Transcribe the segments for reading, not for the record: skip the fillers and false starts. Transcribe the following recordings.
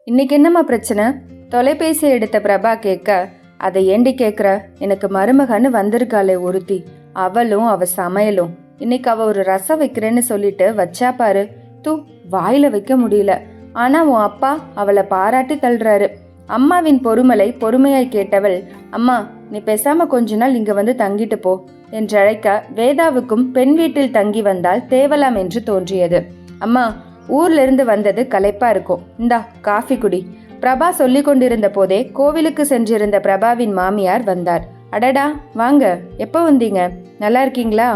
இன்னைக்கு என்னம்மா பிரச்சனை? தொலைபேசி எடுத்த பிரபா கேட்க, அதை ஏண்டி கேட்குற? எனக்கு மருமகன்னு வந்திருக்காளே ஒருத்தி, அவளும் அவ சமையலும். இன்னைக்கு அவ ஒரு ரசம் வைக்கிறேன்னு சொல்லிட்டு வச்சா பாரு, வாயில வைக்க முடியல. ஆனா உன் அப்பா அவளை பாராட்டி தள்ளுறாரு. அம்மாவின் பொறுமலை பொறுமையாய் கேட்டவள், அம்மா நீ பேசாம கொஞ்ச நாள் இங்க வந்து தங்கிட்டு போ என்றழைக்க, வேதாவுக்கும் பெண் வீட்டில் தங்கி வந்தால் தேவலாம் என்று தோன்றியது. அம்மா, ஊர்ல இருந்து வந்தது களைப்பா இருக்கும், இந்தா காஃபி குடி. பிரபா சொல்லி கொண்டிருந்த போதே கோவிலுக்கு சென்றிருந்த பிரபாவின் மாமியார் வந்தார். அடடா வாங்க, எப்போ வந்தீங்க? நல்லா இருக்கீங்களா?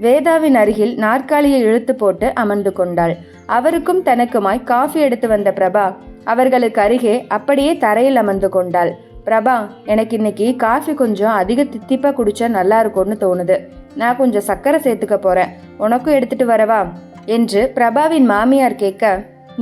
வேதாவின் அருகில் நாற்காலியை இழுத்து போட்டு அமர்ந்து கொண்டாள். அவருக்கும் தனக்குமாய் காஃபி எடுத்து வந்த பிரபா அவர்களுக்கு அருகே அப்படியே தரையில் அமர்ந்து கொண்டாள். பிரபா, எனக்கு இன்னைக்கு காஃபி கொஞ்சம் அதிக தித்திப்பா குடிச்சா நல்லா இருக்கும்னு தோணுது. நான் கொஞ்சம் சர்க்கரை சேர்த்துக்க போறேன், உனக்கும் எடுத்துட்டு வரவா என்று பிரபாவின் மாமியார் கேட்க,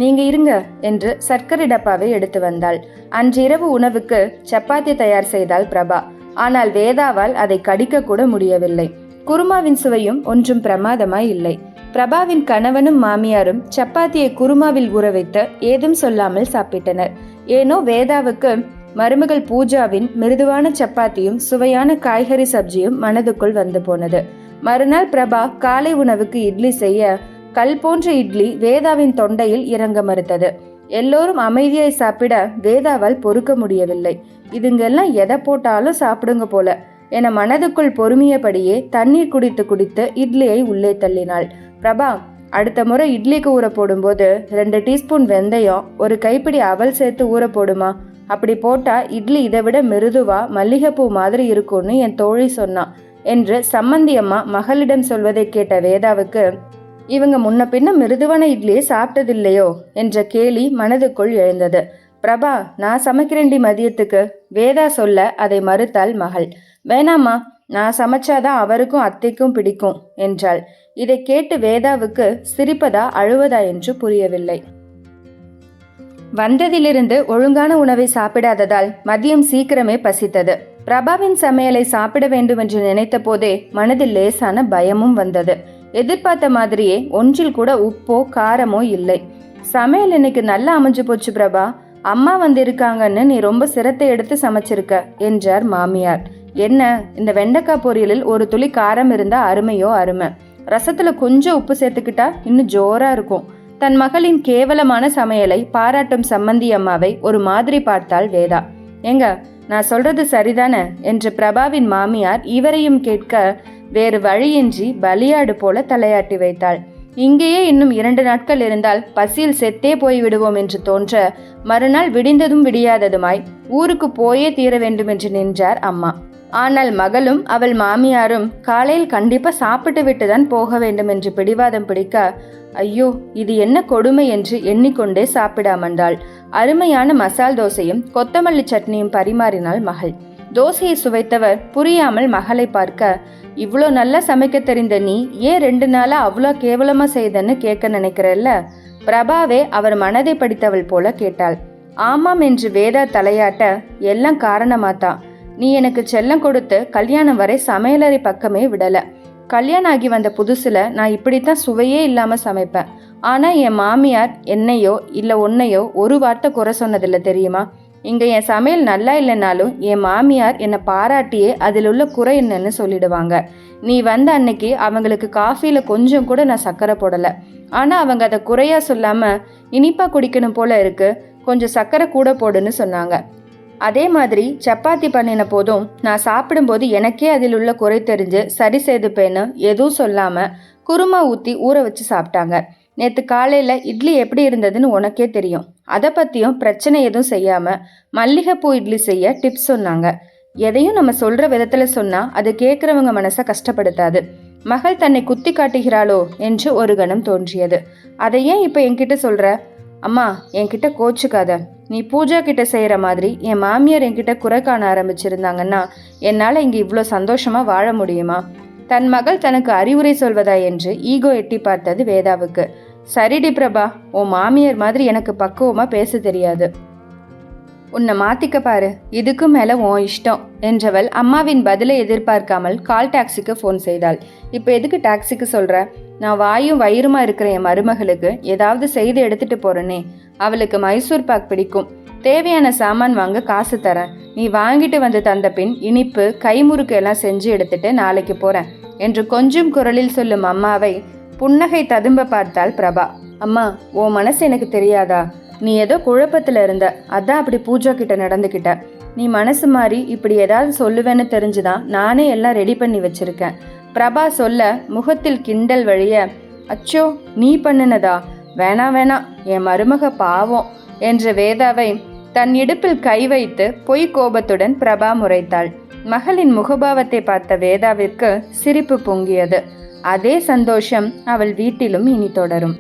நீங்க இருங்க என்று சர்க்கரை டப்பாவை எடுத்து வந்தாள். அன்றிரவு உணவுக்கு சப்பாத்தி தயார் செய்தாள் பிரபா. ஆனால் வேதாவால் அதை கடிக்க கூட முடியவில்லை. குருமாவின் சுவையும் ஒன்றும் பிரமாதமாய் இல்லை. பிரபாவின் கணவனும் மாமியாரும் சப்பாத்தியை குருமாவில் ஊற வைத்து ஏதும் சொல்லாமல் சாப்பிட்டனர். ஏனோ வேதாவுக்கு மருமகள் பூஜாவின் மிருதுவான சப்பாத்தியும் சுவையான காய்கறி சப்ஜியும் மனதுக்குள் வந்து போனது. மறுநாள் பிரபா காலை உணவுக்கு இட்லி செய்ய, கல் போன்ற இட்லி வேதாவின் தொண்டையில் இறங்க மறுத்தது. எல்லோரும் அமைதியாய் சாப்பிட வேதாவால் பொறுக்க முடியவில்லை. இதுங்கெல்லாம் எதை போட்டாலும் சாப்பிடுங்க போல என மனதுக்குள் பொறுமியபடியே தண்ணீர் குடித்து குடித்து இட்லியை உள்ளே தள்ளினாள். பிரபா, அடுத்த முறை இட்லிக்கு ஊற போடும்போது 2 டீஸ்பூன் வெந்தயம், ஒரு கைப்பிடி அவல் சேர்த்து ஊற போடுமா. அப்படி போட்டா இட்லி இதை விட மிருதுவா மல்லிகைப்பூ மாதிரி இருக்கும்னு என் தோழி சொன்னான் என்று சம்மந்தியம்மா மகளிடம் சொல்வதை கேட்ட வேதாவுக்கு, இவங்க முன்ன பின்ன மிருதுவான இட்லியை சாப்பிட்டதில்லையோ என்ற கேலி மனதுக்குள் எழுந்தது. பிரபா, நான் சமைக்கிறேன்டி மதியத்துக்கு வேதா சொல்ல அதை மறுத்தாள் மகள். வேணாமா, நான் சமைச்சாதான் அவருக்கும் அத்தைக்கும் பிடிக்கும் என்றாள். இதை கேட்டு வேதாவுக்கு சிரிப்பதா அழுவதா என்று புரியவில்லை. வந்ததிலிருந்து ஒழுங்கான உணவை சாப்பிடாததால் மதியம் சீக்கிரமே பசித்தது. பிரபாவின் சமையலை சாப்பிட வேண்டும் என்று நினைத்த போதே மனதில் லேசான பயமும் வந்தது. எதிர்பார்த்த மாதிரியே ஒன்றில் கூட உப்போ காரமோ இல்லை. சமையல் இன்னைக்கு நல்லா அமைஞ்சு போச்சு பிரபா, அம்மா வந்திருக்காங்கன்னு நீ ரொம்ப சிரத்தை எடுத்து சமைச்சிருக்க என்றார் மாமியார். என்ன, இந்த வெண்டைக்காய் பொரியலில் ஒரு துளி காரம் இருந்தா அருமையோ அருமை, ரசத்துல கொஞ்சம் உப்பு சேர்த்துக்கிட்டா இன்னும் ஜோரா இருக்கும். தன் மகளின் கேவலமான சமையலை பாராட்டும் சம்மந்தி அம்மாவை ஒரு மாதிரி பார்த்தாள் வேதா. ஏங்க, நான் சொல்றது சரிதானே என்று பிரபாவின் மாமியார் இவரையும் கேட்க, வேறு வழியின்றி பலியாடு போல தலையாட்டி வைத்தாள். இங்கேயே இன்னும் 2 நாட்கள் இருந்தால் பசியில் செத்தே போய் விடுவோம் என்று தோன்ற, மறுநாள் விடிந்ததும் விடியாததுமாய் ஊருக்கு போயே தீர வேண்டும் என்று நின்றார் அம்மா. ஆனால் மகளும் அவள் மாமியாரும் காலையில் கண்டிப்பா சாப்பிட்டு விட்டுதான் போக வேண்டும் என்று பிடிவாதம் பிடிக்க, ஐயோ இது என்ன கொடுமை என்று எண்ணிக்கொண்டே சாப்பிடாமண்டாள். அருமையான மசால் தோசையும் கொத்தமல்லி சட்னியும் பரிமாறினாள் மகள். தோசையை சுவைத்தவர் புரியாமல் மகளை பார்க்க, இவ்வளோ நல்லா சமைக்க தெரிந்த நீ ஏன் 2 நாளா அவ்வளோ கேவலமா செய்தன்னு கேட்க நினைக்கிறல்ல. பிரபாவே அவர் மனதை படித்தவள் போல கேட்டாள். ஆமாம் என்று வேதா தலையாட்ட, எல்லாம் காரணமாத்தான். நீ எனக்கு செல்லம் கொடுத்து கல்யாணம் வரை சமையலறை பக்கமே விடல. கல்யாணம் ஆகி வந்த புதுசுல நான் இப்படித்தான் சுவையே இல்லாம சமைப்பேன். ஆனா என் மாமியார் என்னையோ இல்ல உன்னையோ ஒரு வார்த்தை குறை சொன்னதில்லை தெரியுமா. இங்க என் சமையல் நல்லா இல்லைனாலும் என் மாமியார் என்னை பாராட்டியே அதில் உள்ள குறை என்னன்னு சொல்லிடுவாங்க. நீ வந்த அன்னைக்கு அவங்களுக்கு காஃபியில கொஞ்சம் கூட நான் சர்க்கரை போடலை. ஆனா அவங்க அதை குறையா சொல்லாம, இனிப்பா குடிக்கணும் போல இருக்கு, கொஞ்சம் சர்க்கரை கூட போடுன்னு சொன்னாங்க. அதே மாதிரி சப்பாத்தி பண்ணின போதும் நான் சாப்பிடும்போது எனக்கே அதில் உள்ள குறை தெரிஞ்சு சரி செய்துப்பேன்னு எதுவும் சொல்லாம குருமா ஊற்றி ஊற வச்சு சாப்பிட்டாங்க. நேற்று காலையில் இட்லி எப்படி இருந்ததுன்னு உனக்கே தெரியும். அதை பற்றியும் பிரச்சனை எதுவும் செய்யாமல் மல்லிகைப்பூ இட்லி செய்ய டிப்ஸ் சொன்னாங்க. எதையும் நம்ம சொல்கிற விதத்தில் சொன்னால் அது கேட்குறவங்க மனசை கஷ்டப்படுத்தாது. மகள் தன்னை குத்தி காட்டுகிறாளோ என்று ஒரு கணம் தோன்றியது. அதை ஏன் இப்போ என்கிட்ட சொல்கிற? அம்மா, என்கிட்ட கோச்சுக்காத. நீ பூஜா கிட்ட செய்கிற மாதிரி என் மாமியார் என்கிட்ட குறை காண ஆரம்பிச்சிருந்தாங்கன்னா என்னால் இங்கே இவ்வளோ சந்தோஷமாக வாழ முடியுமா? தன் மகள் தனக்கு அறிவுரை சொல்வதா என்று ஈகோ எட்டி பார்த்தது வேதாவுக்கு. சரிடி பிரபா, உன் மாமியார் மாதிரி எனக்கு பக்குவமாக பேச தெரியாது. உன்னை மாத்திக்க பாரு, இதுக்கும் மேல உன் இஷ்டம் என்றவள் அம்மாவின் பதிலை எதிர்பார்க்காமல் கால் டாக்ஸிக்கு ஃபோன் செய்தாள். இப்போ எதுக்கு டாக்ஸிக்கு சொல்ற? நான் வாயும் வயிறுமா இருக்கிற என் மருமகளுக்கு ஏதாவது செய்து எடுத்துட்டு போறேனே. அவளுக்கு மைசூர் பாக் பிடிக்கும். தேவையான சாமான் வாங்க காசு தரேன். நீ வாங்கிட்டு வந்து தந்த பின் இனிப்பு கைமுறுக்கு எல்லாம் செஞ்சு எடுத்துட்டு நாளைக்கு போறேன் என்று கொஞ்சம் குரலில் சொல்லும் அம்மாவை புன்னகை ததும்ப பார்த்தாள் பிரபா. அம்மா, உன் மனசு எனக்கு தெரியாதா? நீ ஏதோ குழப்பத்துல இருந்த, அதான் அப்படி பூஜா கிட்ட நடந்துக்கிட்ட. நீ மனசு மாறி இப்படி ஏதாவது சொல்லுவேன்னு தெரிஞ்சுதான் நானே எல்லாம் ரெடி பண்ணி வச்சிருக்கேன். பிரபா சொல்ல முகத்தில் கிண்டல் வழிய, அச்சோ நீ பண்ணுனதா? வேணா வேணா, என் மருமக பாவம் என்ற வேதாவை தன் இடுப்பில் கை வைத்து பொய் கோபத்துடன் பிரபா முறைத்தாள். மகளின் முகபாவத்தை பார்த்த வேதாவிற்கு சிரிப்பு பொங்கியது. அதே சந்தோஷம் அவள் வீட்டிலும் இனி தொடரும்.